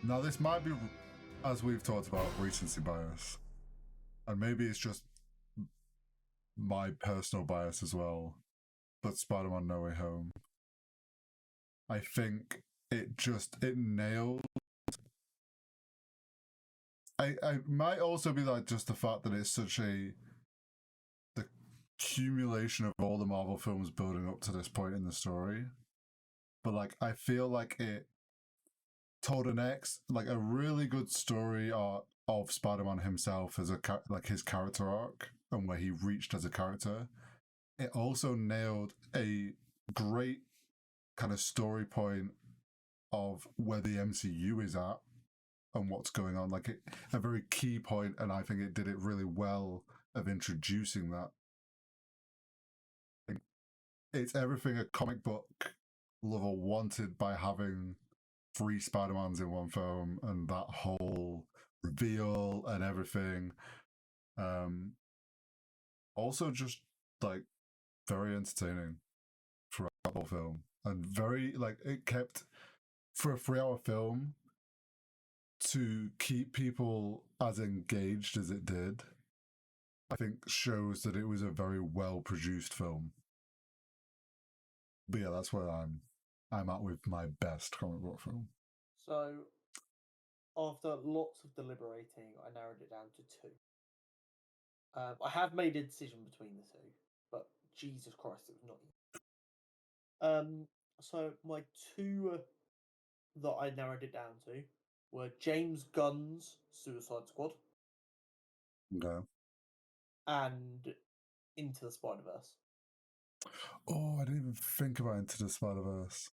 Now, this might be, as we've talked about, recency bias. And maybe it's just my personal bias as well. But Spider-Man No Way Home, I think it nailed. I might also be like just the fact that it's such the accumulation of all the Marvel films building up to this point in the story. But like I feel like it told a really good story of Spider-Man himself as like his character arc and where he reached as a character. It also nailed a great kind of story point of where the MCU is at and what's going on. Like a very key point, and I think it did it really well of introducing that. It's everything a comic book lover wanted by having 3 Spider-Mans in one film and that whole reveal and everything. Also just like very entertaining throughout the whole film. And very like it kept for a 3-hour film to keep people as engaged as it did, I think shows that it was a very well produced film. But yeah, that's where I'm at with my best comic book film. So, after lots of deliberating, I narrowed it down to 2. I have made a decision between the 2, but Jesus Christ, it was not easy. So my 2 that I narrowed it down to were James Gunn's Suicide Squad Okay. and Into the Spider-Verse. Oh, I didn't even think about Into the Spider-Verse.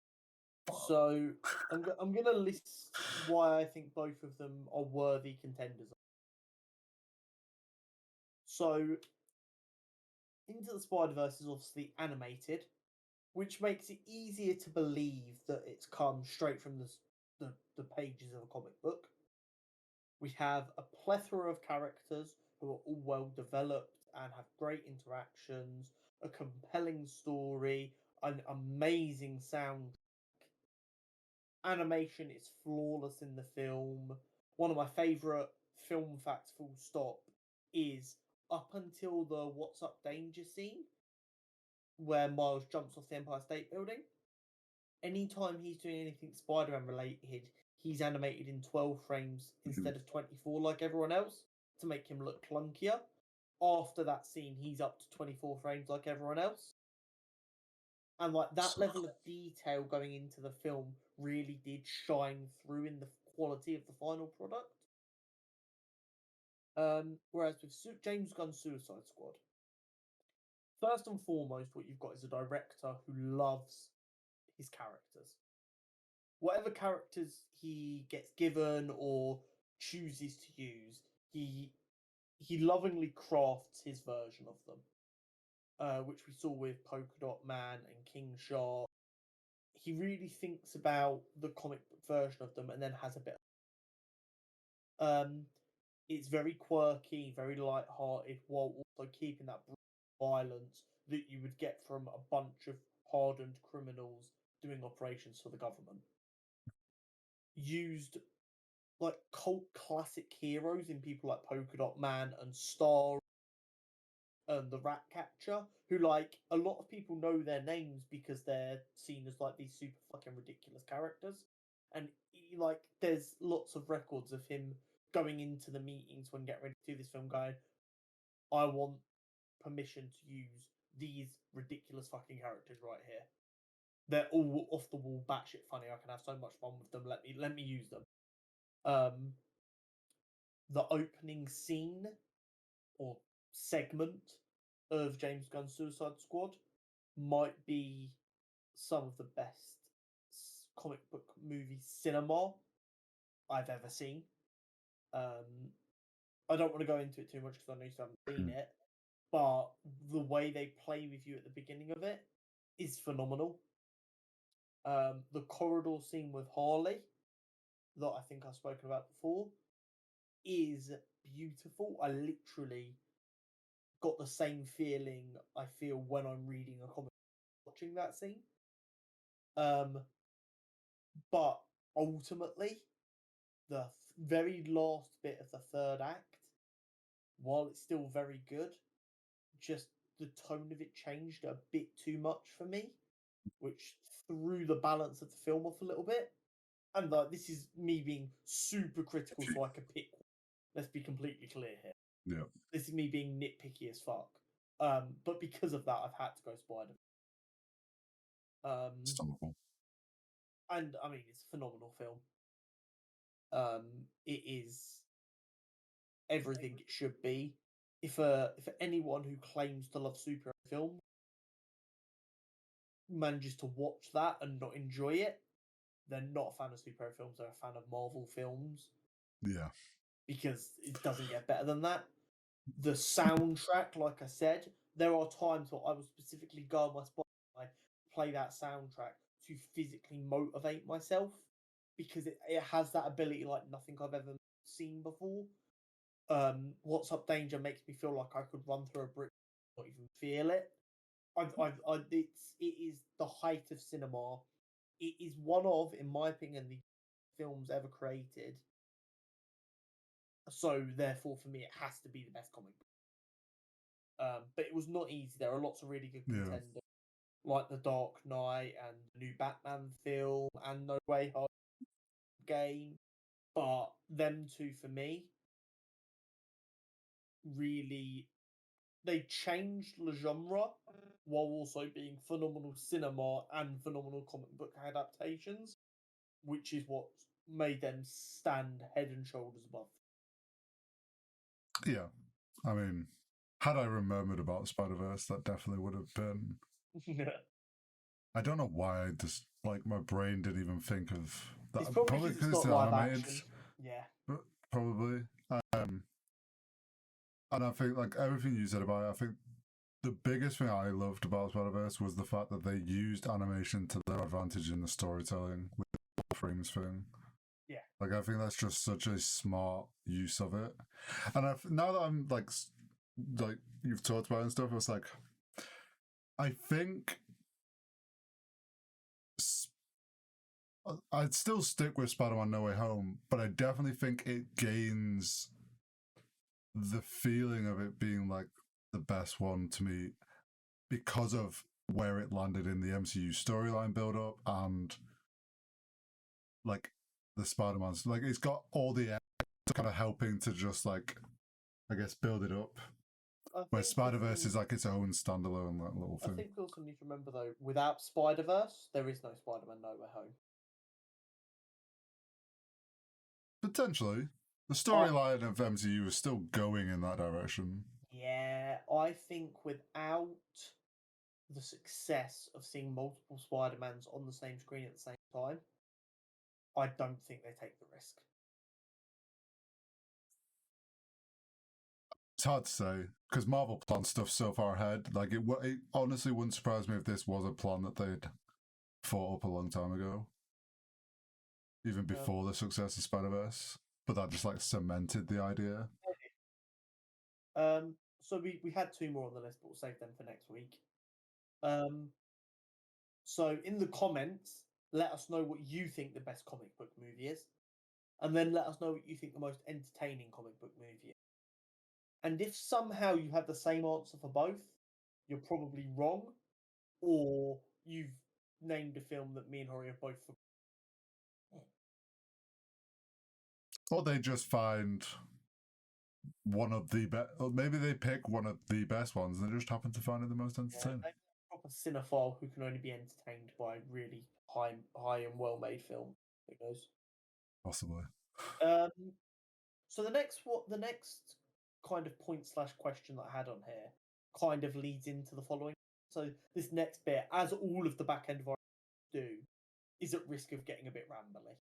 So I'm gonna list why I think both of them are worthy contenders. So Into the Spider-Verse is obviously animated, which makes it easier to believe that it's come straight from the pages of a comic book. We have a plethora of characters who are all well developed and have great interactions, a compelling story, an amazing soundtrack. Animation is flawless in the film. One of my favourite film facts, full stop, is up until the What's Up Danger scene, where Miles jumps off the Empire State Building. Anytime he's doing anything Spider-Man related, he's animated in 12 frames instead of 24 like everyone else to make him look clunkier. After that scene, he's up to 24 frames like everyone else. And like that level of detail going into the film really did shine through in the quality of the final product. Whereas with James Gunn's Suicide Squad, first and foremost, what you've got is a director who loves his characters. Whatever characters he gets given or chooses to use, he lovingly crafts his version of them, which we saw with Polka Dot Man and King Shark. He really thinks about the comic book version of them and then has a bit. It's very quirky, very light-hearted, while also keeping that violence that you would get from a bunch of hardened criminals doing operations for the government. Used like cult classic heroes in people like Polka Dot Man and Star and the Rat Catcher, who like a lot of people know their names because they're seen as like these super fucking ridiculous characters. And like there's lots of records of him going into the meetings when getting ready to do this film going, I want permission to use these ridiculous fucking characters right here. They're all off the wall, batshit funny. I can have so much fun with them. Let me use them. The opening scene or segment of James Gunn's Suicide Squad might be some of the best comic book movie cinema I've ever seen. I don't want to go into it too much because I know you haven't seen it, but the way they play with you at the beginning of it is phenomenal. The corridor scene with Harley, that I think I've spoken about before, is beautiful. I literally got the same feeling I feel when I'm reading a comic watching that scene. But ultimately, the very last bit of the third act, while it's still very good, just the tone of it changed a bit too much for me, which threw the balance of the film off a little bit. And this is me being super critical, so I could pick one. Let's be completely clear here. Yeah. This is me being nitpicky as fuck. But because of that, I've had to go Spider. Stomachful. And I mean, it's a phenomenal film. It is everything it should be. If anyone who claims to love superhero film manages to watch that and not enjoy it, they're not a fan of superhero films. They're a fan of Marvel films. Yeah. Because it doesn't get better than that. The soundtrack, like I said, there are times where I will specifically go on my Spotify, play that soundtrack to physically motivate myself because it has that ability like nothing I've ever seen before. What's Up Danger makes me feel like I could run through a brick, not even feel it. It is the height of cinema. It is one of, in my opinion, the films ever created. So therefore, for me, it has to be the best comic book. But it was not easy. There are lots of really good contenders, like The Dark Knight and the new Batman film and No Way Home game. But them two, for me, really, they changed the genre while also being phenomenal cinema and phenomenal comic book adaptations, which is what made them stand head and shoulders above. Yeah. I mean, had I remembered about Spider-Verse, that definitely would have been. I don't know why I just, like, my brain didn't even think of that. It's probably because it's not live animated. action. Yeah. Probably. And I think, like, everything you said about it, I think the biggest thing I loved about Spider-Verse was the fact that they used animation to their advantage in the storytelling with the frames thing. Yeah. Like, I think that's just such a smart use of it. And now that I'm, like, you've talked about it and stuff, it's like, I think I'd still stick with Spider-Man No Way Home, but I definitely think it gains the feeling of it being like the best one to me because of where it landed in the MCU storyline build-up and like the Spider-Man's, like it's got all the kind of helping to just like, I guess, build it up. Where Spider-Verse is like its own standalone like, little thing. I think we also need to remember though, without Spider-Verse, there is no Spider-Man No Way Home. Potentially. The storyline of MCU is still going in that direction. Yeah, I think without the success of seeing multiple Spider-Mans on the same screen at the same time, I don't think they take the risk. It's hard to say because Marvel planned stuff so far ahead. Like it honestly wouldn't surprise me if this was a plan that they'd thought up a long time ago, even before the success of Spider-Verse. But that just like cemented the idea. So we had two more on the list, but we'll save them for next week. So in the comments, let us know what you think the best comic book movie is, and then let us know what you think the most entertaining comic book movie is. And if somehow you have the same answer for both, you're probably wrong, or you've named a film that me and Hori have both forgotten. Or they just find one of the best, or maybe they pick one of the best ones and they just happen to find it the most entertaining. Yeah, a proper cinephile who can only be entertained by really high and well-made film. Who knows? Possibly. So the next kind of point/question that I had on here kind of leads into the following. So this next bit, as all of the back end of our do, is at risk of getting a bit rambly.